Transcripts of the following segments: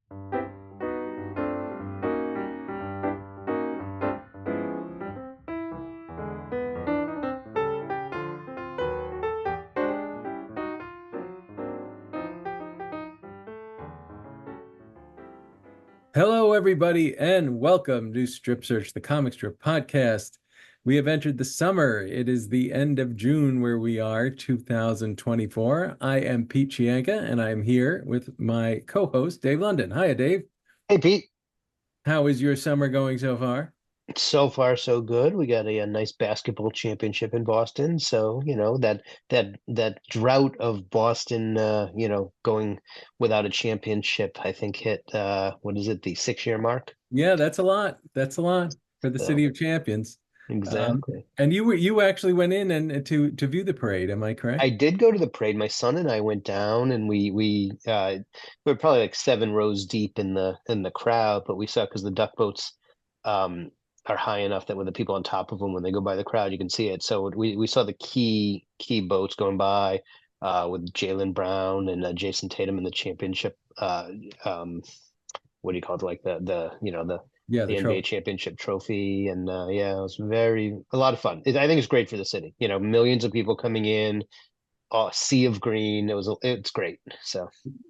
Hello, everybody, and welcome to Strip Search, the comic strip podcast. We have entered the summer. It is the end of June where we are, 2024. I am Pete Chianca, and I'm here with my co-host, Dave London. Hiya, Dave. Hey Pete, How is your summer going so far? so far so good. We got a nice basketball championship in Boston, so that drought of Boston, going without a championship, I think hit what is it, the 6 year mark? Yeah, that's a lot. That's a lot for the So City of Champions. Um, exactly. and you actually went in and to view the parade, am I correct? I did go to the parade. My son and I went down, and we were probably like 7 rows deep in the crowd, but we saw because the duck boats um are high enough that when the people on top of them, when they go by the crowd, you can see it. So we saw the key boats going by with Jaylen Brown and Jason Tatum in the championship. Um, what do you call it? Like the Yeah, the the NBA trophy. championship trophy, and yeah, it was a lot of fun. I think it's great for the city. Millions of people coming in, sea of green. It's great. So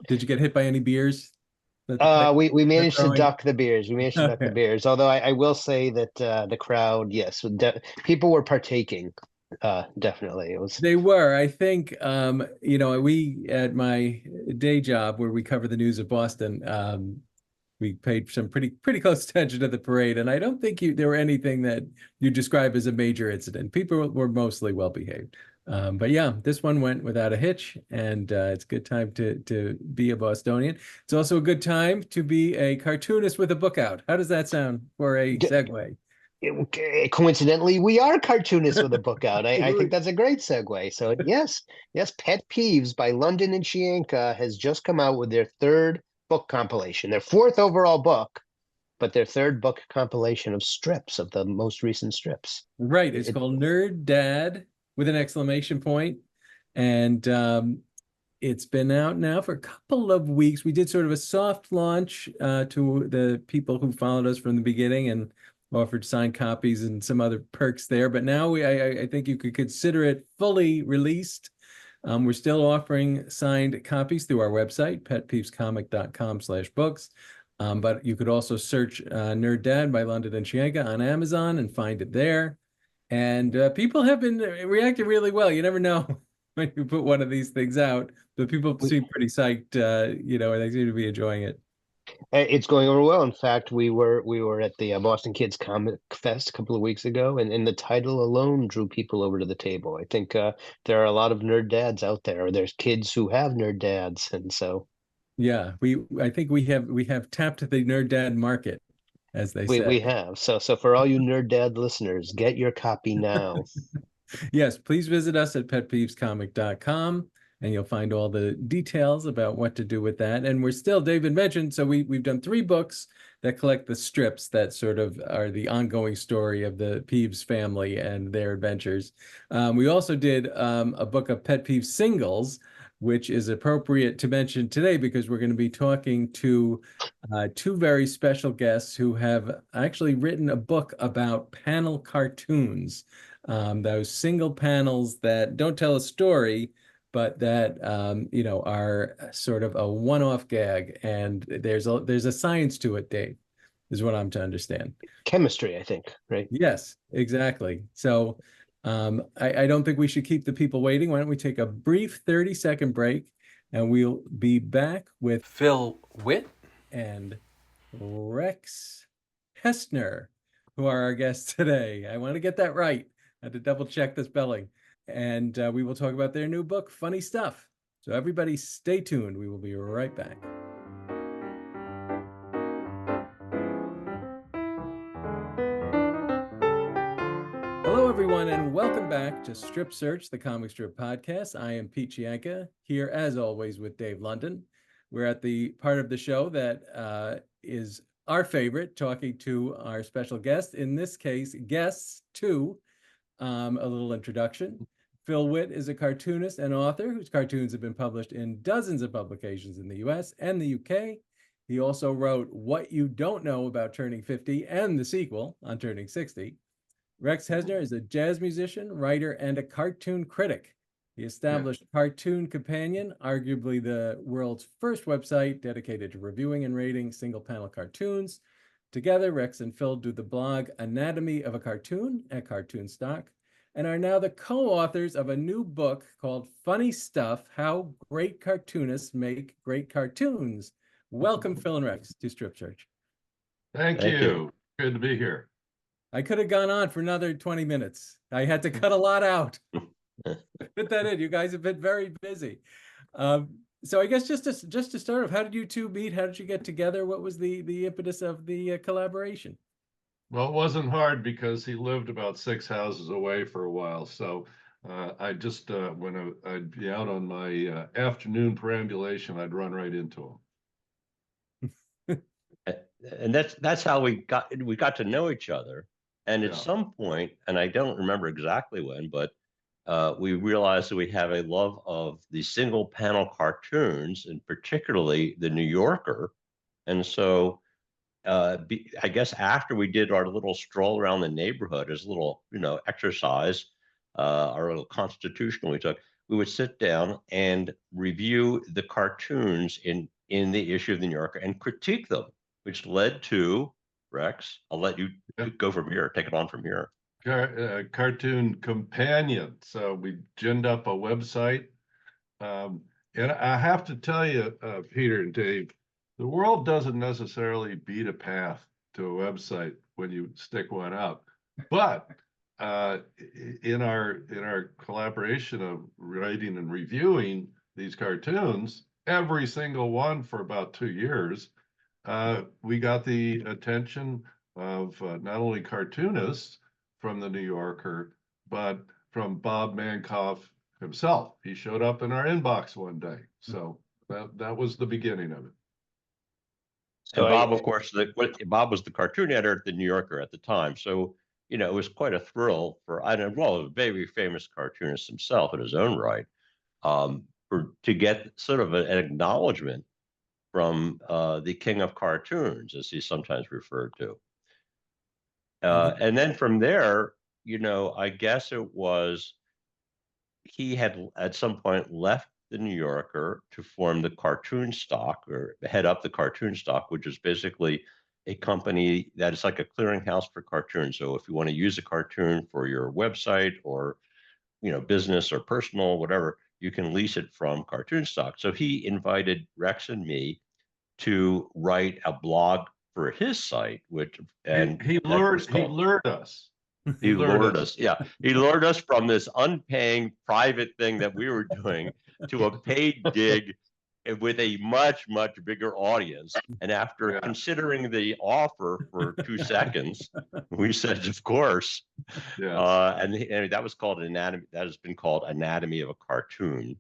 Did you get hit by any beers that the kites we were managed to throwing? duck the beers. We managed to duck the Okay. beers. Although I will say that the crowd, yes, people were partaking. Definitely, it was. They were. I think, we at my day job where we cover the news of Boston, we paid some pretty close attention to the parade, and I don't think there were anything that you describe as a major incident. People were mostly well behaved. But yeah, this one went without a hitch, and it's a good time to be a Bostonian. It's also a good time to be a cartoonist with a book out. How does that sound for a segue? Coincidentally, we are cartoonists with a book out. I think that's a great segue. So yes, Pet Peeves by London and Chianca has just come out with their third book compilation, their fourth overall book, but their third book compilation of strips of the most recent strips. Right. It's It, called Nerd Dad with an exclamation point. And it's been out now for a couple of weeks. We did sort of a soft launch to the people who followed us from the beginning and offered signed copies and some other perks there. But now I think you could consider it fully released. We're still offering signed copies through our website, petpeevescomic.com/books. But you could also search Nerd Dad by London and Chianca on Amazon and find it there. And people have been reacting really well. You never know when you put one of these things out, but people we, seem pretty psyched, and they seem to be enjoying it. it's going over well. In fact, we were at the Boston Kids Comic Fest a couple of weeks ago, and the title alone drew people over to the table. I think there are a lot of nerd dads out there, or there's kids who have nerd dads, and so Yeah, I think we have tapped the nerd dad market, as they we say. we have. So for all you nerd dad listeners, get your copy now. Yes, please visit us at petpeevescomic.com and you'll find all the details about what to do with that. And we're still, David mentioned, so we've done 3 books that collect the strips that sort of are the ongoing story of the Peeves family and their adventures. We also did a book of Pet Peeve singles, which is appropriate to mention today because we're going to be talking to 2 very special guests who have actually written a book about panel cartoons, those single panels that don't tell a story, but that are sort of a one-off gag. And there's a science to it, Dave, is what I'm to understand. Chemistry, I think, right? Yes, exactly. So I don't think we should keep the people waiting. Why don't we take a brief 30-second break and we'll be back with Phil Witte and Rex Hesner, who are our guests today. I want to get that right. I had to double check the spelling. And we will talk about their new book, Funny Stuff. So everybody stay tuned. We will be right back. Hello, everyone, and welcome back to Strip Search, the comic strip podcast. I am Pete Chianca, here as always with Dave London. We're at the part of the show that is our favorite, talking to our special guest, in this case, guests two. A little introduction. Phil Witte is a cartoonist and author whose cartoons have been published in dozens of publications in the US and the UK. He also wrote What You Don't Know About Turning 50 and the sequel on Turning 60. Rex Hesner is a jazz musician, writer, and a cartoon critic. He established Cartoon Companion, arguably the world's first website dedicated to reviewing and rating single-panel cartoons. Together, Rex and Phil do the blog Anatomy of a Cartoon at Cartoon Stock, and are now the co-authors of a new book called Funny Stuff: How Great Cartoonists Make Great Cartoons. Welcome, Phil and Rex, to Strip Search. Thank you. Good to be here. I could have gone on for another 20 minutes. I had to cut a lot out. Put that in. You guys have been very busy. So I guess just to start off, how did you two meet? How did you get together? What was the impetus of the collaboration? Well, it wasn't hard because he lived about 6 houses away for a while. So I just, when I'd be out on my afternoon perambulation, I'd run right into him. And that's how we got to know each other. And at Yeah. some point, and I don't remember exactly when, but we realized that we have a love of the single panel cartoons, and particularly the New Yorker. And so I guess after we did our little stroll around the neighborhood as a little, exercise, our little constitutional we took, we would sit down and review the cartoons in the issue of the New Yorker and critique them, which led to, Rex, I'll let you go from here, take it on from here. Cartoon Companion. So we ginned up a website. And I have to tell you, Peter and Dave, the world doesn't necessarily beat a path to a website when you stick one up. But in our collaboration of writing and reviewing these cartoons, every single one for about 2 years, we got the attention of not only cartoonists from the New Yorker, but from Bob Mankoff himself. He showed up in our inbox one day. So that was the beginning of it. And Bob, of course, Bob was the cartoon editor at the New Yorker at the time. So, it was quite a thrill for, a very famous cartoonist himself in his own right, to get sort of an acknowledgement from the king of cartoons, as he's sometimes referred to. And then from there, I guess it was he had at some point left the New Yorker to form the Cartoon Stock, or head up the Cartoon Stock, which is basically a company that is like a clearinghouse for cartoons. So if you want to use a cartoon for your website or, business or personal, whatever, you can lease it from Cartoon Stock. So he invited Rex and me to write a blog for his site, which he lured us. He lured us. Yeah. He lured us from this unpaying private thing that we were doing to a paid gig with a much, much bigger audience. And after considering the offer for 2 seconds, we said, of course. And that was called Anatomy. That has been called Anatomy of a Cartoon.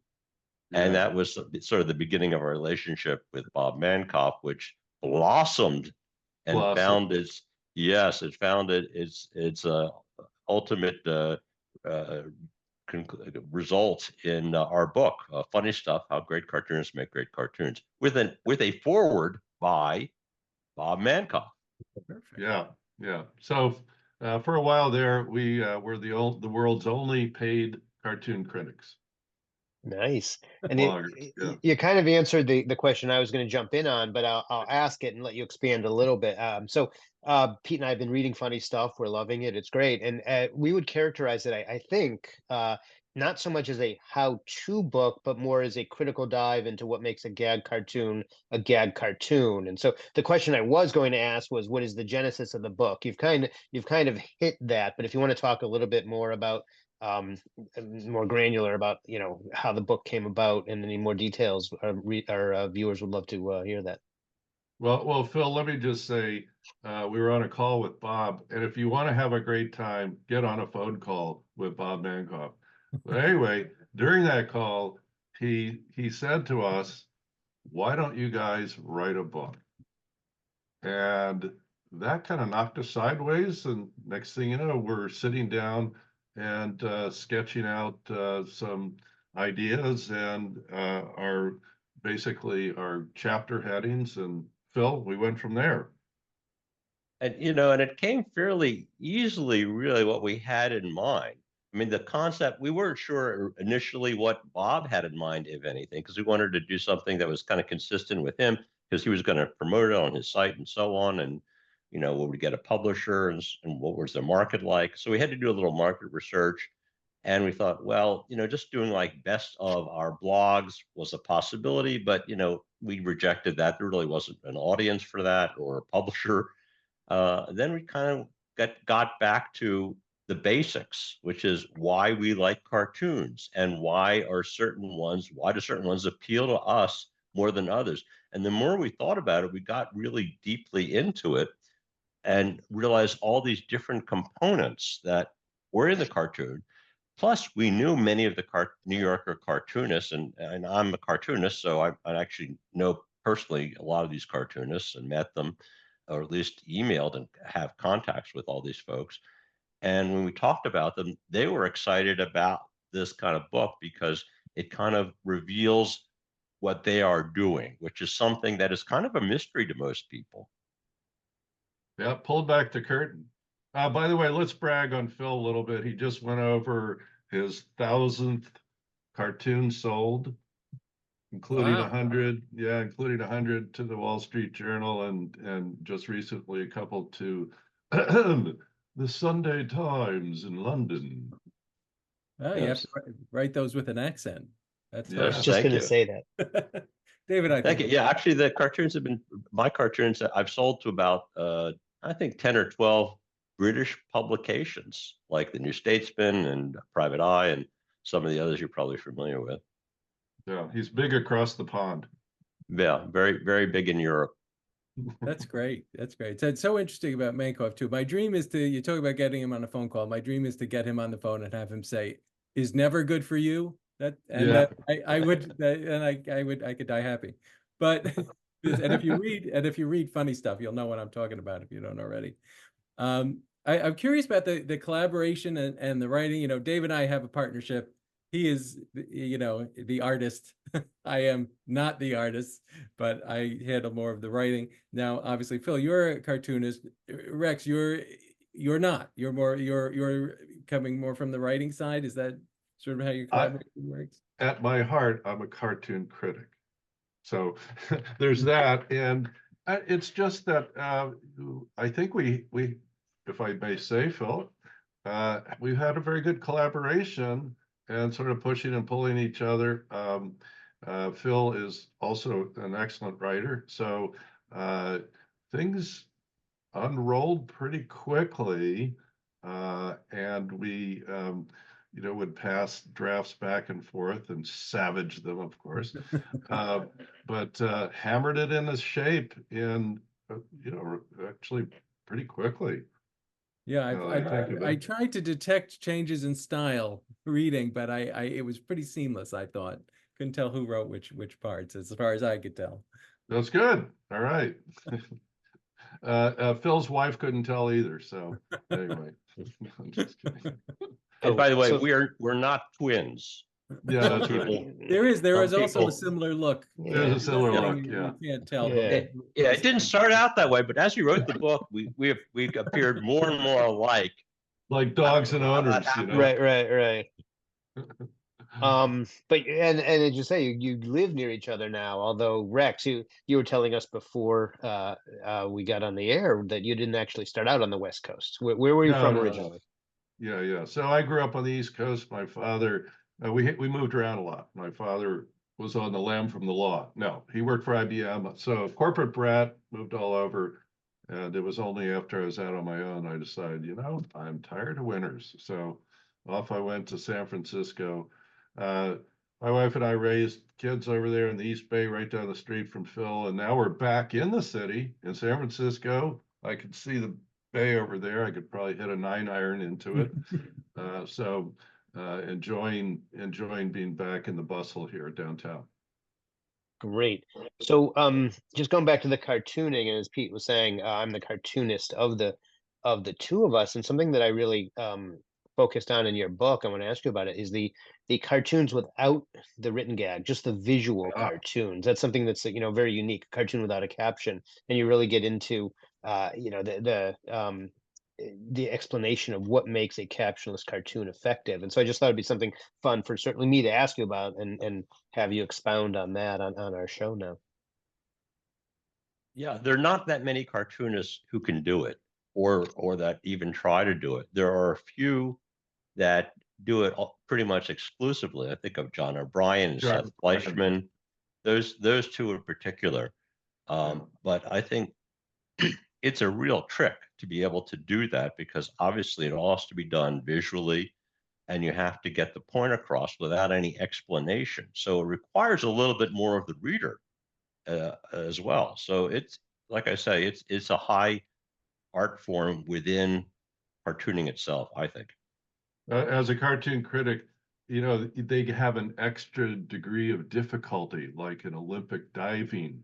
And that was sort of the beginning of our relationship with Bob Mankoff, which blossomed and found its ultimate result in our book, Funny Stuff: How Great Cartoonists Make Great Cartoons, with a foreword by Bob Mankoff. Perfect. Yeah. So for a while there, we were the world's only paid cartoon critics. Nice. And you kind of answered the question I was going to jump in on, but I'll ask it and let you expand a little bit. So Pete and I have been reading Funny Stuff. We're loving it. It's great. And we would characterize it, I think, not so much as a how-to book, but more as a critical dive into what makes a gag cartoon a gag cartoon. And so the question I was going to ask was, what is the genesis of the book? You've kind of hit that, but if you want to talk a little bit more about more granular about how the book came about and any more details, our viewers would love to hear that. Well, Phil, let me just say we were on a call with Bob, and if you want to have a great time, get on a phone call with Bob Mankoff. But anyway, during that call, he said to us, "Why don't you guys write a book?" And that kind of knocked us sideways, and next thing you know, we're sitting down and sketching out some ideas and our chapter headings and Phil, we went from there. And, and it came fairly easily, really, what we had in mind. I mean, the concept, we weren't sure initially what Bob had in mind, if anything, because we wanted to do something that was kind of consistent with him, because he was going to promote it on his site and so on. And, would we get a publisher and what was the market like? So we had to do a little market research. And we thought, well, just doing like best of our blogs was a possibility, but, we rejected that. There really wasn't an audience for that or a publisher. Then we kind of got back to the basics, which is why we like cartoons and why do certain ones appeal to us more than others. And the more we thought about it, we got really deeply into it and realized all these different components that were in the cartoon. Plus, we knew many of the New Yorker cartoonists, and I'm a cartoonist, so I actually know personally a lot of these cartoonists and met them, or at least emailed and have contacts with all these folks. And when we talked about them, they were excited about this kind of book because it kind of reveals what they are doing, which is something that is kind of a mystery to most people. Yeah, pulled back the curtain. By the way, let's brag on Phil a little bit. He just went over his 1,000th cartoon sold, including Wow. 100, including 100 to the Wall Street Journal and just recently a couple to the Sunday Times in London. Oh, you have to write those with an accent. That's I was Yeah. just Thank going to you. say that. David, I Thank think. you. Yeah, actually, the cartoons have been my cartoons. I've sold to about I think 10 or 12 British publications, like the New Statesman and Private Eye, and some of the others you're probably familiar with. Yeah, he's big across the pond. Yeah, very, very big in Europe. That's great. That's great. So it's so interesting about Mankoff too. My dream is you talk about getting him on a phone call. My dream is to get him on the phone and have him say, "Is never good for you." I could die happy. But and if you read funny stuff, you'll know what I'm talking about if you don't already. I'm curious about the collaboration and the writing. Dave and I have a partnership. He is, the artist. I am not the artist, but I handle more of the writing. Now, obviously, Phil, you're a cartoonist. Rex, you're not. You're coming more from the writing side. Is that sort of how your collaboration works? At my heart, I'm a cartoon critic. So there's that. And it's just that I think we, if I may say, Phil, we've had a very good collaboration and sort of pushing and pulling each other. Phil is also an excellent writer. So things unrolled pretty quickly. And we, would pass drafts back and forth and savage them, of course, but hammered it into shape in, actually pretty quickly. Yeah, I tried to detect changes in style reading, but it was pretty seamless, I thought. Couldn't tell who wrote which parts, as far as I could tell. That's good. All right. Phil's wife couldn't tell either. So anyway, I'm just kidding. And by the way, we're not twins. Yeah, Some that's people, right. There is also a people- similar look. There's a similar look, You can't tell. Yeah. it didn't start out that way, but as we wrote the book, we appeared more and more alike. Like dogs and owners, Right. But as you say, you live near each other now. Although Rex, you were telling us before we got on the air that you didn't actually start out on the West Coast. Where were you from originally? Yeah. So I grew up on the East Coast. My father, we moved around a lot. My father was on the lam from the law. No, he worked for IBM. So corporate brat, moved all over. And it was only after I was out on my own, I decided, I'm tired of winters. So off I went to San Francisco. My wife and I raised kids over there in the East Bay, right down the street from Phil. And now we're back in the city in San Francisco. I could see the bay over there. I could probably hit a 9-iron into it. So enjoying being back in the bustle here downtown. Great. So just going back to the cartooning, and as Pete was saying, I'm the cartoonist of the two of us, and something that I really focused on in your book, I want to ask you about it, is the cartoons without the written gag, just the visual Ah. cartoons. That's something that's, very unique, a cartoon without a caption. And you really get into, the explanation of what makes a captionless cartoon effective. And so I just thought it'd be something fun for certainly me to ask you about, and have you expound on that on our show now. Yeah, there are not that many cartoonists who can do it, or that even try to do it. There are a few that do it pretty much exclusively. I think of John O'Brien and John Seth O'Brien. Fleischman, those two in particular. But I think it's a real trick to be able to do that, because obviously it all has to be done visually, and you have to get the point across without any explanation. So it requires a little bit more of the reader as well. So it's, like I say, it's a high art form within cartooning itself, I think. As a cartoon critic, they have an extra degree of difficulty, like in Olympic diving.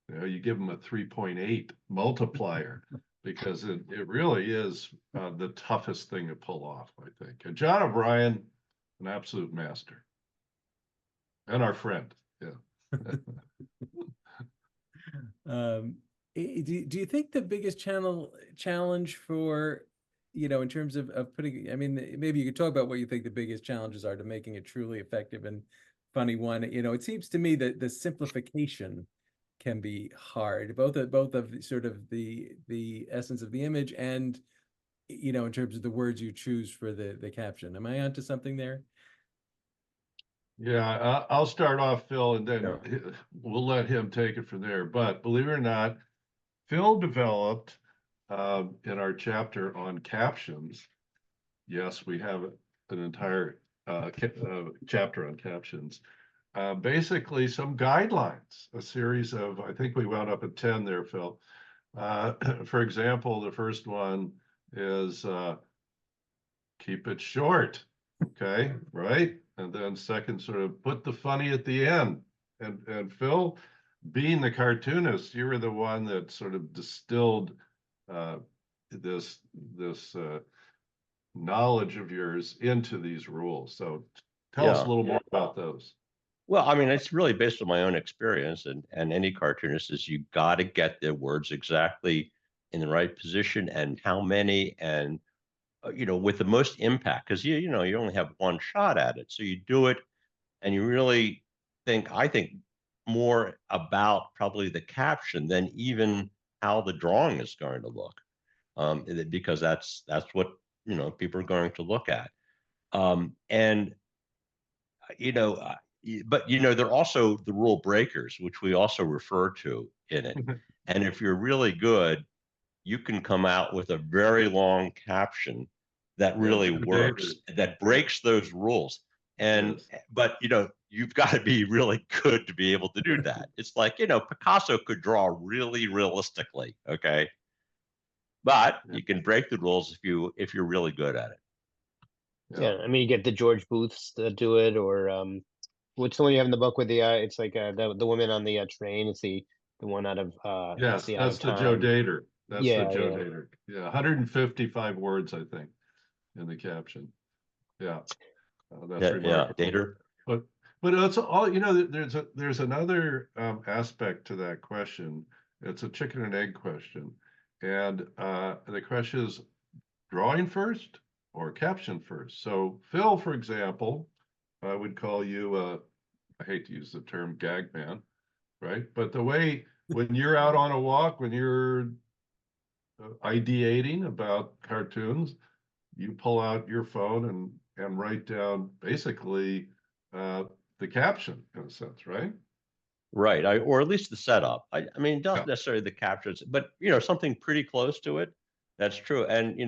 You give them a 3.8 multiplier because it really is the toughest thing to pull off, I think. And John O'Brien, an absolute master. And our friend, yeah. Do you think the biggest challenge for, in terms of putting, I mean, maybe you could talk about what you think the biggest challenges are to making a truly effective and funny one. It seems to me that the simplification can be hard, both of sort of the essence of the image and, in terms of the words you choose for the caption. Am I onto something there? Yeah, I'll start off, Phil, and then Sure. we'll let him take it from there. But believe it or not, Phil developed in our chapter on captions. Yes, we have an entire chapter on captions. Basically, some guidelines, a series of, I think we wound up at 10 there, Phil. For example, the first one is keep it short. Okay, right? And then second, sort of put the funny at the end. And Phil, being the cartoonist, you were the one that sort of distilled this knowledge of yours into these rules. So tell us a little more about those. Well, I mean, it's really based on my own experience, and any cartoonist is, you got to get the words exactly in the right position, and how many, and with the most impact, because you only have one shot at it. So you do it, and you really I think more about probably the caption than even how the drawing is going to look, because that's what people are going to look at, and but they're also the rule breakers, which we also refer to in it. And if you're really good, you can come out with a very long caption that really works, that breaks those rules. And but you've got to be really good to be able to do that. It's like, Picasso could draw really realistically, okay? But you can break the rules if you're really good at it. Yeah, I mean, you get the George Booths that do it, or what's the one you have in the book with the it's like the woman on the train. It's the one out of yes, the that's the Joe Time. Dater. That's Yeah, the Joe yeah. Dater. Yeah, 155 words, I think, in the caption. Yeah, that's remarkable. Dater. But it's all, there's another aspect to that question. It's a chicken and egg question, and the question is drawing first or caption first. So Phil, for example, I would call you I hate to use the term gag man, right? But the way when you're out on a walk, when you're ideating about cartoons, you pull out your phone and write down basically the caption in a sense, right? Right. Or at least the setup. I mean, it doesn't necessarily the captions, but something pretty close to it. That's true. And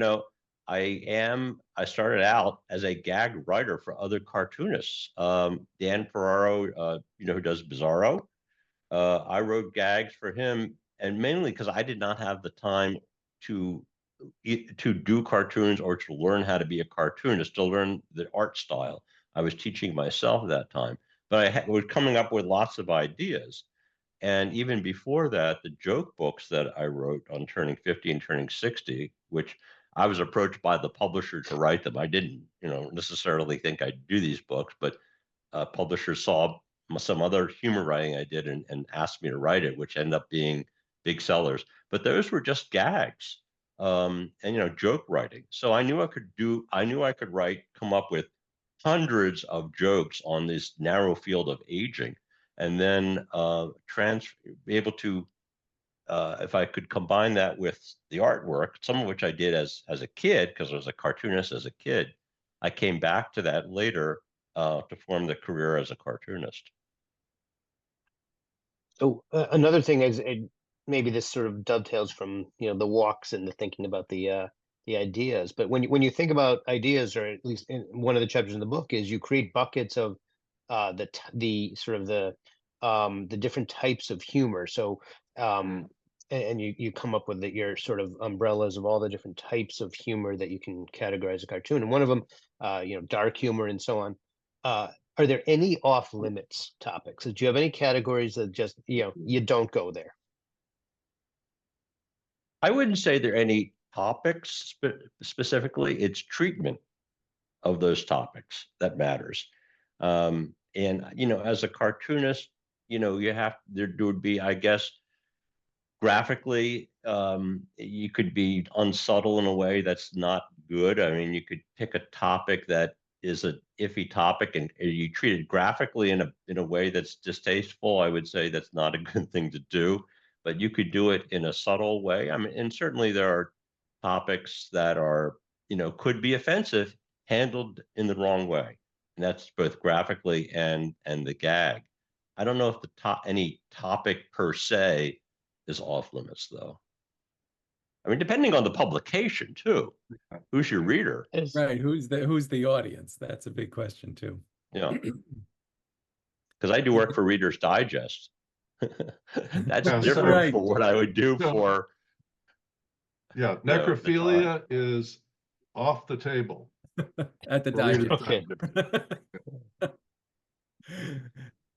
I started out as a gag writer for other cartoonists. Dan Ferraro, who does Bizarro. I wrote gags for him, and mainly because I did not have the time to do cartoons, or to learn how to be a cartoonist, to learn the art style. I was teaching myself at that time, but I was coming up with lots of ideas. And even before that, the joke books that I wrote on turning 50 and turning 60, which I was approached by the publisher to write them. I didn't, necessarily think I'd do these books, but publishers saw some other humor writing I did and asked me to write it, which ended up being big sellers. But those were just gags, and joke writing. So I knew I could come up with hundreds of jokes on this narrow field of aging, and then be able to, if I could combine that with the artwork, some of which I did as a kid, because I was a cartoonist as a kid. I came back to that later to form the career as a cartoonist. So another thing is, maybe this sort of dovetails from the walks and the thinking about the ideas. But when you think about ideas, or at least in one of the chapters in the book, is you create buckets of the sort of the different types of humor. So and you come up with your sort of umbrellas of all the different types of humor that you can categorize a cartoon, and one of them, dark humor and so on. Are there any off limits topics? Do you have any categories that just you don't go there? I wouldn't say there are any topics specifically. It's treatment of those topics that matters. And as a cartoonist, there would be, I guess, graphically, you could be unsubtle in a way that's not good. I mean, you could pick a topic that is a iffy topic and you treat it graphically in a way that's distasteful. I would say that's not a good thing to do, but you could do it in a subtle way. I mean, and certainly there are topics that are, could be offensive handled in the wrong way. And that's both graphically and the gag. I don't know if any topic per se is off limits, though. I mean, depending on the publication too. Who's your reader? Right. Who's the audience? That's a big question too. Yeah. Because I do work for Reader's Digest. That's different for what I would do for. Yeah, necrophilia is off the table. At the Digest. Okay.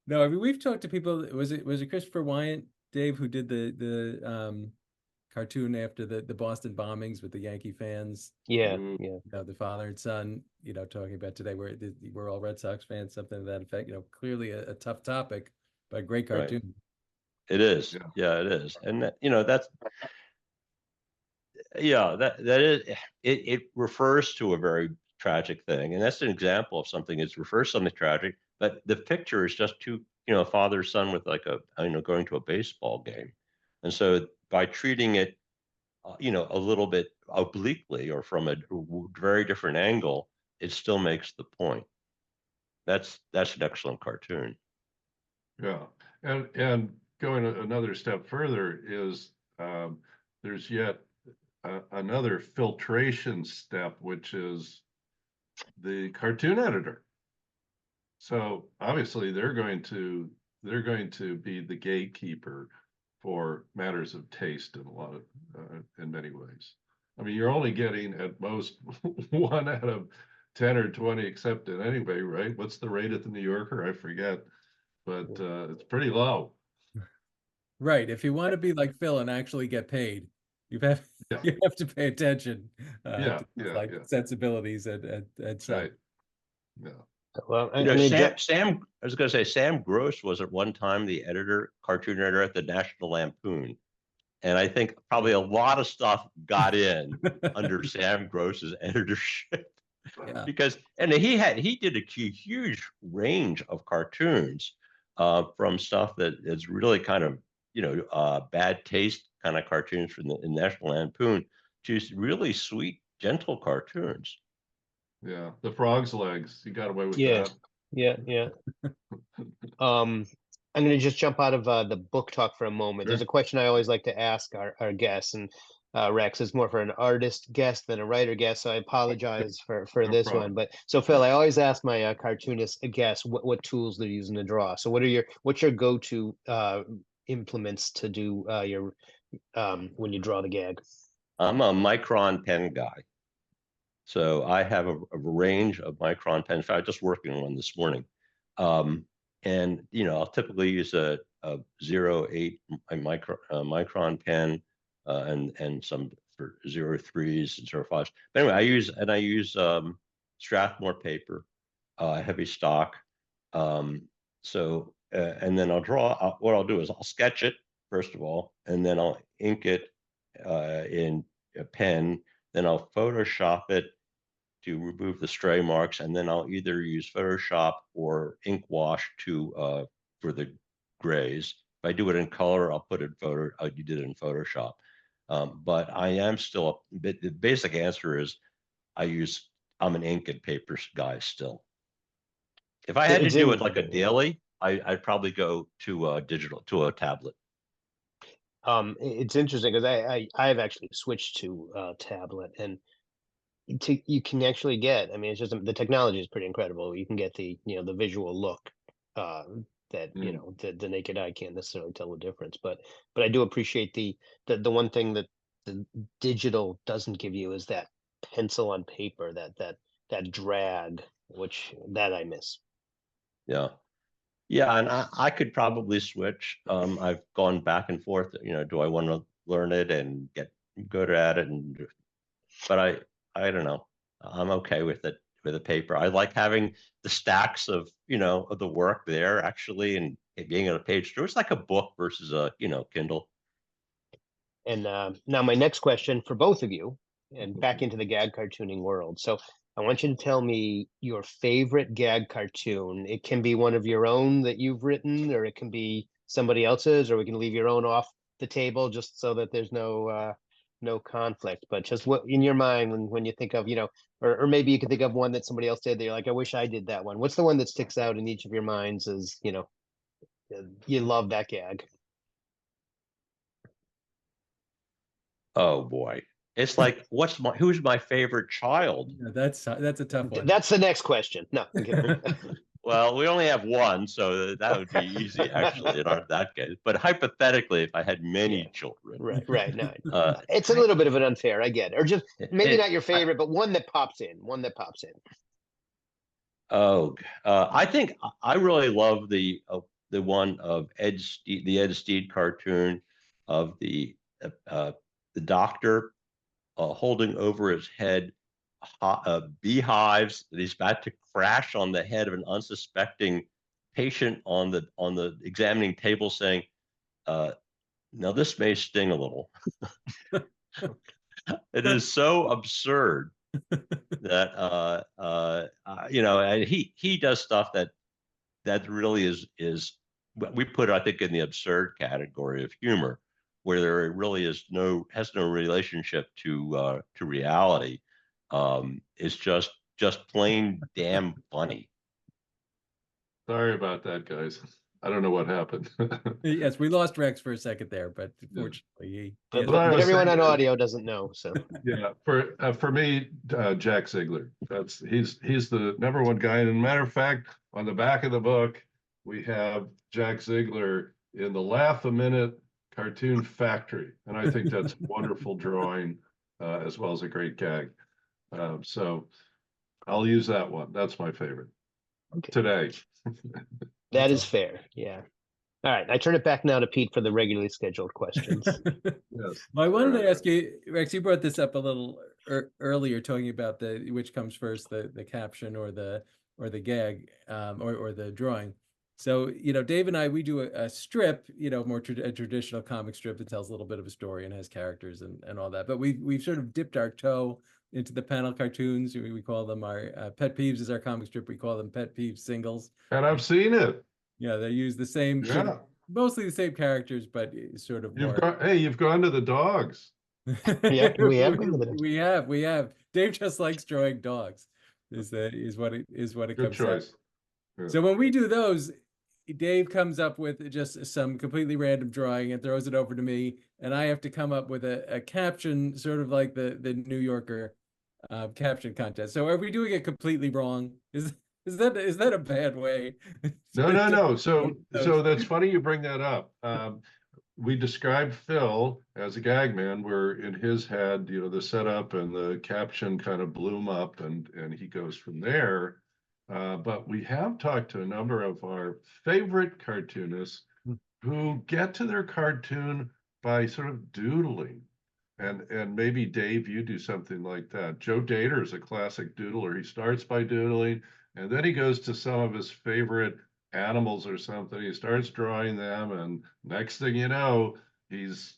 No, I mean, we've talked to people. Was it Christopher Wyant, Dave, who did the cartoon after the Boston bombings with the Yankee fans? Yeah. The father and son, talking about today we're all Red Sox fans, something to that effect. Clearly a tough topic, but great cartoon. Right. It is. Yeah, it is. And that's that is it refers to a very tragic thing, and that's an example of something. It refers to something tragic, but the picture is just two, father son with like going to a baseball game, and so by treating it, a little bit obliquely or from a very different angle, it still makes the point. That's an excellent cartoon. Yeah, and going another step further is there's yet another filtration step, which is the cartoon editor. So obviously they're going to be the gatekeeper for matters of taste in a lot of in many ways. I mean, you're only getting at most 1 out of 10 or 20 accepted anyway, right? What's the rate at the New Yorker? I forget, but it's pretty low. Right. If you want to be like Phil and actually get paid, you have to pay attention to sensibilities and such. Right. Yeah. Well, Sam, I was going to say, Sam Gross was at one time the cartoon editor at the National Lampoon. And I think probably a lot of stuff got in under Sam Gross's editorship. Because he did a huge range of cartoons from stuff that is really kind of bad taste kind of cartoons from the National Lampoon to really sweet, gentle cartoons. Yeah, the frog's legs. You got away with that. Yeah. I'm going to just jump out of the book talk for a moment. Sure. There's a question I always like to ask our guests, and Rex is more for an artist guest than a writer guest, so I apologize for no this problem. One. But so Phil, I always ask my cartoonist guests what tools they're using to draw. So what's your go-to implements to do your when you draw the gag? I'm a micron pen guy. So I have a range of micron pens. In fact, I was just working on one this morning. And, I'll typically use a 0.8 micron pen and some for 03s and 05s. But anyway, I use Strathmore paper, heavy stock. And then I'll draw. What I'll do is I'll sketch it first of all, and then I'll ink it in a pen. Then I'll Photoshop it to remove the stray marks, and then I'll either use Photoshop or ink wash to for the grays. If I do it in color, I'll put it you did it in Photoshop. But I am still the basic answer is I'm an ink and paper guy still. If I had to do it like a daily, I'd probably go to digital, to a tablet. It's interesting because I've actually switched to tablet, and you can actually get, I mean, it's just the technology is pretty incredible. You can get the visual look that the naked eye can't necessarily tell the difference. But I do appreciate the one thing that the digital doesn't give you is that pencil on paper, that drag, which that I miss. Yeah. Yeah, and I could probably switch. I've gone back and forth, do I want to learn it and get good at it? But I don't know. I'm okay with it, with the paper. I like having the stacks of the work there actually, and it being on a page through. It's like a book versus a Kindle. And now my next question for both of you, and back into the gag cartooning world. So I want you to tell me your favorite gag cartoon. It can be one of your own that you've written, or it can be somebody else's, or we can leave your own off the table just so that there's no conflict. But just what in your mind when you think of, or maybe you can think of one that somebody else did that you're like, I wish I did that one. What's the one that sticks out in each of your minds as, you love that gag? Oh boy. It's like, who's my favorite child? Yeah, that's a tough one. That's the next question. No. Well, we only have one, so that would be easy actually in that case. But hypothetically, if I had many children, right. No, it's a little bit of an unfair. I get it. Or just maybe not your favorite, but one that pops in. Oh, I think I really love the one of Ed Steed cartoon of the doctor holding over his head beehives that he's about to crash on the head of an unsuspecting patient on the examining table, saying, "Now this may sting a little." It is so absurd that and he does stuff that really is we put, I think, in the absurd category of humor, where there really has no relationship to reality. It's just plain damn funny. Sorry about that, guys. I don't know what happened. Yes, we lost Rex for a second there, but fortunately, but everyone on audio doesn't know. So yeah, for me, Jack Ziegler. He's the number one guy. And matter of fact, on the back of the book, we have Jack Ziegler in the Laugh a Minute Cartoon Factory, and I think that's wonderful drawing, as well as a great gag. So I'll use that one. That's my favorite today. That is fair. Yeah. All right. I turn it back now to Pete for the regularly scheduled questions. Yes. Well, I wanted to ask you, Rex, you brought this up a little earlier, talking about which comes first, the caption or the gag, or the drawing. So, Dave and I, we do a strip, more a traditional comic strip that tells a little bit of a story and has characters and all that. But we've sort of dipped our toe into the panel cartoons. We call them our Pet Peeves is our comic strip. We call them Pet Peeves singles. And I've seen it. Yeah, they use the same, mostly the same characters, but sort of more. You've gone to the dogs. Yeah, we have. We have. Dave just likes drawing dogs. Is what it Good comes choice. Yeah. So when we do those, Dave comes up with just some completely random drawing and throws it over to me, and I have to come up with a caption, sort of like the New Yorker caption contest. So are we doing it completely wrong? Is that a bad way? No. So that's funny you bring that up. We described Phil as a gag man, where in his head, the setup and the caption kind of bloom up, and he goes from there. But we have talked to a number of our favorite cartoonists who get to their cartoon by sort of doodling. And maybe Dave, you do something like that. Joe Dater is a classic doodler. He starts by doodling, and then he goes to some of his favorite animals or something. He starts drawing them, and next thing you know, he's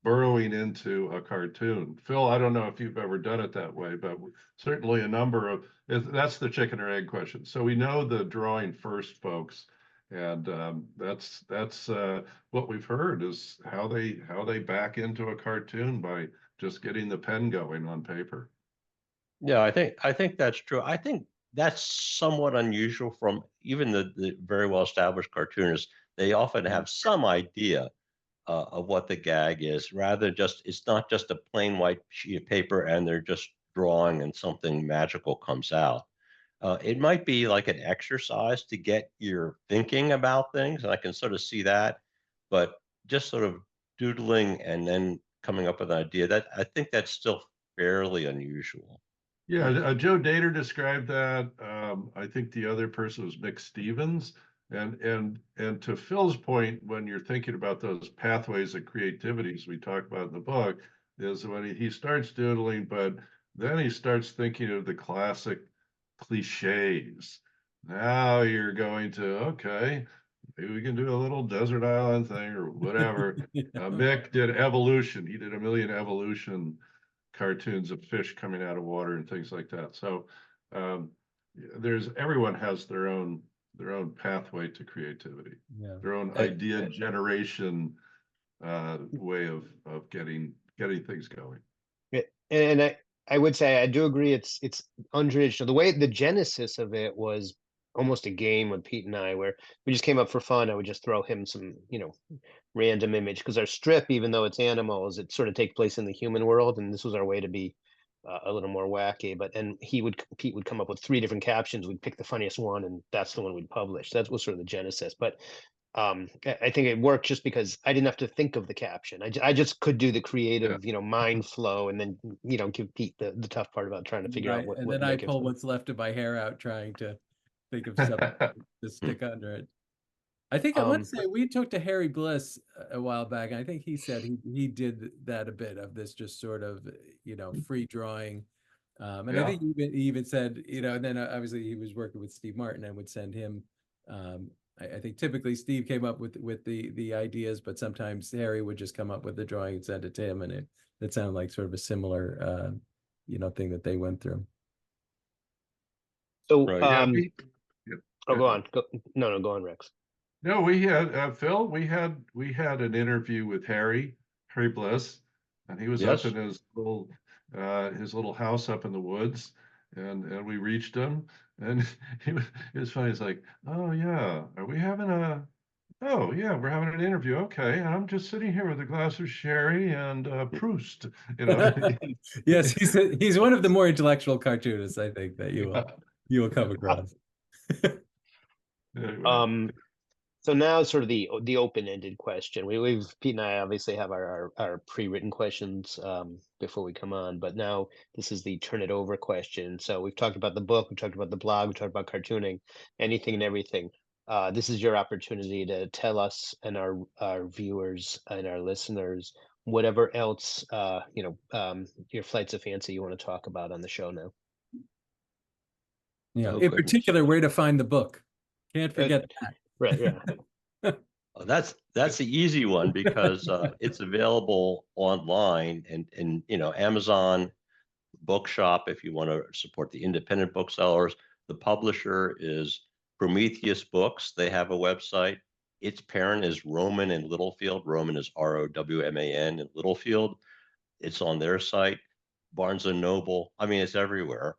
burrowing into a cartoon. Phil, I don't know if you've ever done it that way, but certainly a number of, that's the chicken or egg question. So we know the drawing first, folks. And that's what we've heard is how they back into a cartoon by just getting the pen going on paper. Yeah, I think that's true. I think that's somewhat unusual from even the very well established cartoonists. They often have some idea of what the gag is, rather just it's not just a plain white sheet of paper and they're just drawing and something magical comes out. It might be like an exercise to get your thinking about things, and I can sort of see that, but just sort of doodling and then coming up with an idea, that I think that's still fairly unusual. Yeah, Joe Dater described that. I think the other person was Mick Stevens. And to Phil's point, when you're thinking about those pathways of creativities we talk about in the book, is when he starts doodling, but then he starts thinking of the classic cliches. Now you're going to, okay, maybe we can do a little desert island thing or whatever. Mick did evolution. He did a million evolution cartoons of fish coming out of water and things like that. So everyone has their own pathway to creativity, Yeah. their own idea generation way of getting things going. And I would say I do agree it's untraditional. The way the genesis of it was almost a game with Pete and I, where we just came up for fun. I would just throw him some, random image, because our strip, even though it's animals, it sort of takes place in the human world, and this was our way to be a little more wacky. But and Pete would come up with 3 different captions. We'd pick the funniest one, and that's the one we'd publish. That was sort of the genesis. But I think it worked just because I didn't have to think of the caption. I just could do the creative, mind flow, and then give Pete the tough part about trying to figure out Right. And what then I make it pull fun. what's left of my hair out trying to think of something to stick under it. I think I want to say we talked to Harry Bliss a while back, and I think he said he did that a bit of this just sort of, free drawing. And I think he even said, and then obviously he was working with Steve Martin and would send him. I think typically Steve came up with the ideas, but sometimes Harry would just come up with the drawing and send it to him, and it sounded like sort of a similar, thing that they went through. So, Right. go on. No, go on, Rex. No, we had Phil. We had an interview with Harry Bliss, and he was up Yes. in his little house up in the woods, and we reached him, and it was funny. It's like, oh yeah, are we having a? Oh yeah, we're having an interview. Okay, and I'm just sitting here with a glass of sherry and Proust. Yes, he's one of the more intellectual cartoonists, I think, that you will come across. Anyway. So now sort of the open-ended question. We've Pete and I obviously have our pre-written questions before we come on, but now this is the turn it over question. So we've talked about the book, we've talked about the blog, we've talked about cartooning, anything and everything. This is your opportunity to tell us and our viewers and our listeners whatever else your flights of fancy you want to talk about on the show now. Yeah, Oh, in goodness. particular, where to find the book. Can't forget that. Right, yeah. Oh, that's the easy one because it's available online and Amazon Bookshop if you want to support the independent booksellers. The publisher is Prometheus Books. They have a website. Its parent is Rowman in Littlefield. Rowman is Rowman in Littlefield. It's on their site. Barnes and Noble. I mean, it's everywhere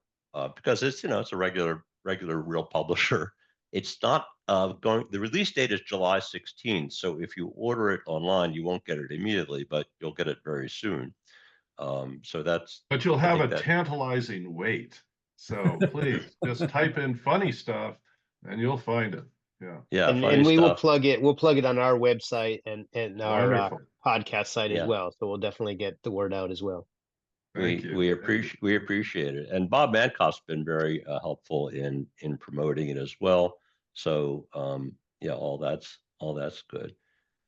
because it's it's a regular real publisher. It's not going. The release date is July 16th. So if you order it online, you won't get it immediately, but you'll get it very soon. So that's. But you'll have a tantalizing wait. So please just type in funny stuff and you'll find it. Yeah. Yeah. And we will plug it. We'll plug it on our website and our podcast site as well. So we'll definitely get the word out as well. We appreciate it. And Bob Mankoff's been very helpful in promoting it as well. So all that's good.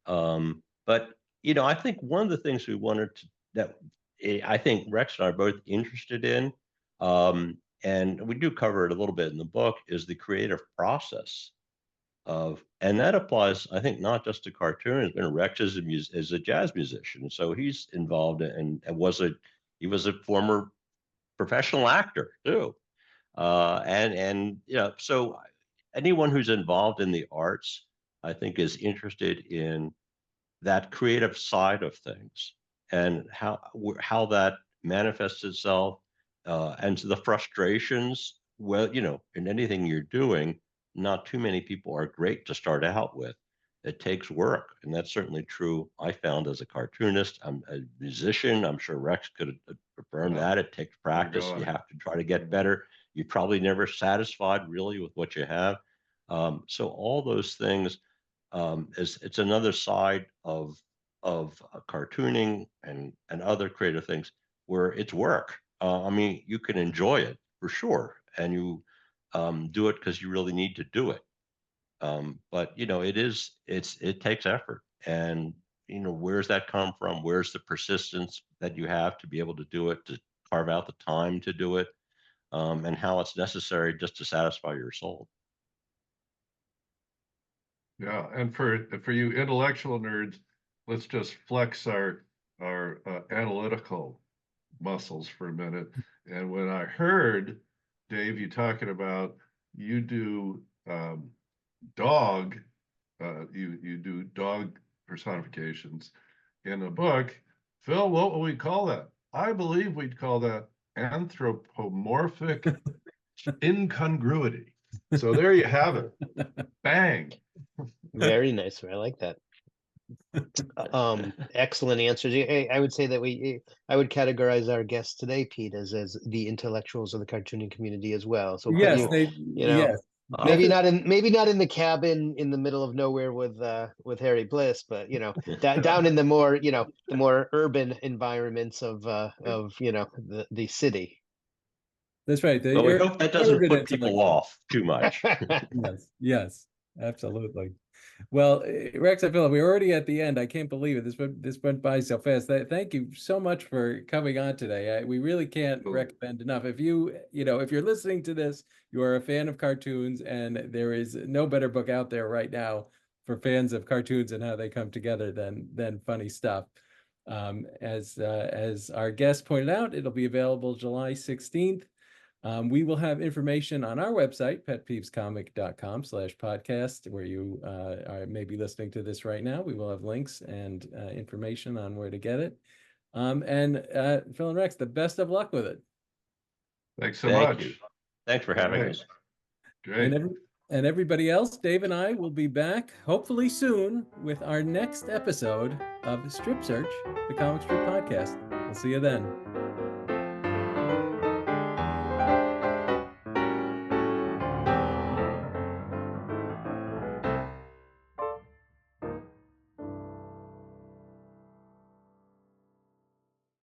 But I think one of the things we wanted to that I think Rex and I are both interested in, and we do cover it a little bit in the book, is the creative process of, and that applies, I think, not just to cartoons, but Rex is a jazz musician, so he's involved in, and he was a former professional actor too, and so anyone who's involved in the arts, I think, is interested in that creative side of things and how that manifests itself, and to the frustrations. Well, in anything you're doing, not too many people are great to start out with. It takes work, and that's certainly true. I found as a cartoonist, I'm a musician. I'm sure Rex could affirm that. It takes practice. You have to try to get better. You're probably never satisfied really with what you have. So all those things, it's another side of cartooning and other creative things where it's work. I mean, you can enjoy it for sure, and you do it because you really need to do it. But it takes effort, and where's that come from? Where's the persistence that you have to be able to do it, to carve out the time to do it, and how it's necessary just to satisfy your soul. Yeah, and for you intellectual nerds, let's just flex our analytical muscles for a minute. And when I heard Dave, you talking about you do dog, you do dog personifications in a book, Phil, what would we call that? I believe we'd call that anthropomorphic incongruity. So there you have it. Bang. Very nice. I like that. Excellent answers. I would say that I would categorize our guests today, Pete, as the intellectuals of the cartooning community as well. So Yes, yes. Maybe not in the cabin in the middle of nowhere with Harry Bliss, but down in the more the more urban environments of the city. That's right. But we hope that doesn't put people off too much. Yes, absolutely. Well, Rex, I feel like we're already at the end. I can't believe it. This went by so fast. Thank you so much for coming on today. We really can't recommend enough. If if you're listening to this, you are a fan of cartoons, and there is no better book out there right now for fans of cartoons and how they come together than Funny Stuff. As our guest pointed out, it'll be available July 16th. We will have information on our website, petpeevescomic.com/podcast, where you are maybe listening to this right now. We will have links and information on where to get it. And Phil and Rex, the best of luck with it. Thanks so much. You. Thanks for having us. Great. And everybody else, Dave and I will be back hopefully soon with our next episode of Strip Search, the Comic Strip Podcast. We'll see you then.